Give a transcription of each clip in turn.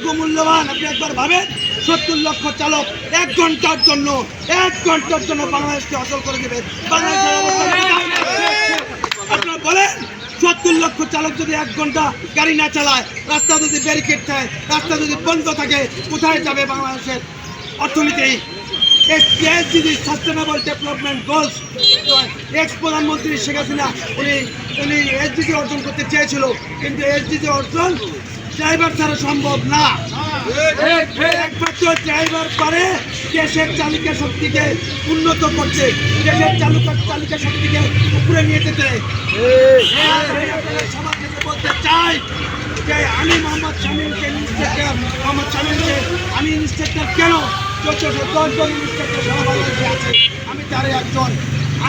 কতটুকু মূল্যবান আপনি একবার ভাবেন। 70 লক্ষ চালক 1 ঘন্টার জন্য বাংলাদেশকে অচল করে দেবে। আপনার বলেন 70 লক্ষ চালক যদি 1 ঘন্টা গাড়ি না চালায়, রাস্তা যদি ব্যারিকেড থাকে, রাস্তা যদি বন্ধ থাকে, কোথায় যাবে বাংলাদেশের অর্থনীতি? SDG sustainable development goals, x প্রধানমন্ত্রী শেখ হাসিনা উনি SDG অর্জন করতে চেয়েছিল, কিন্তু SDG অর্জন ড্রাইভার ছাড়া সম্ভব না। একমাত্র ড্রাইভার পারে দেশের চালিকা শক্তিকে উন্নত করতে, দেশের চালিকা শক্তিকে উপরে নিয়ে যেতে। সবার কাছে বলতে চাই যে আমি মোহাম্মদ শামীমকে আমি ইন্সপেক্টর কেন 10 জন ইন্সপেক্টর সারা বাংলাদেশে আছে, আমি তারই একজন।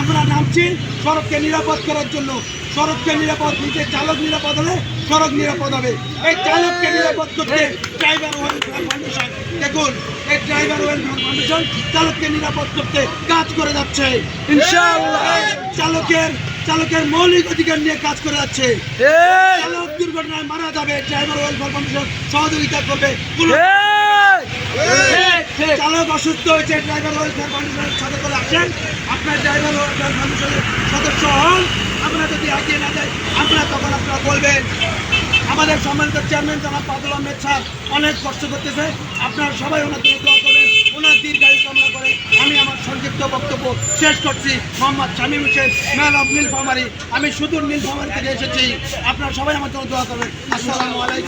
আমরা নামছি সড়ককে নিরাপদ করার জন্য। সড়ককে নিরাপদ, নিজের চালক নিরাপদ হলে সড়ক নিরাপদ হবে। এই চালককে নিরাপদ করতে ড্রাইভার ওয়েলফেয়ার ফাউন্ডেশন, দেখুন এই ড্রাইভার ওয়েলফেয়ার ফাউন্ডেশন চালককে নিরাপদ করতে কাজ করে যাচ্ছে ইনশাআল্লাহ। চালকের মৌলিক অধিকার নিয়ে কাজ করে যাচ্ছে। চালক দুর্ঘটনায় মারা যাবে, ড্রাইভার ওয়েলফেয়ার ফাউন্ডেশন সহযোগিতা করবে। চালক অসুস্থ হয়েছে, ড্রাইভার ওয়েলফেয়ার ফাউন্ডেশনের সাথে করে আসেন, আপনার ড্রাইভার ওয়েলফেয়ার ফাউন্ডেশনের সদস্য হন। আমরা যদি এগিয়ে না যাই, তখন আপনারা বলবেন। আমাদের সম্মানিত চেয়ারম্যান জনাব বাদল আহমেদ স্যার অনেক কষ্ট করতেছে, আপনারা সবাই ওনার জন্য দোয়া করবেন, ওনার দীর্ঘায়ু কামনা করে আমি আমার সংক্ষিপ্ত বক্তব্য শেষ করছি। Mohammad Shamim Hossain, man of Nilphamari. আমি সুদূর নীলফামারী থেকে এসেছি, আপনারা সবাই আমার জন্য দোয়া করবেন। আসসালামু আলাইকুম।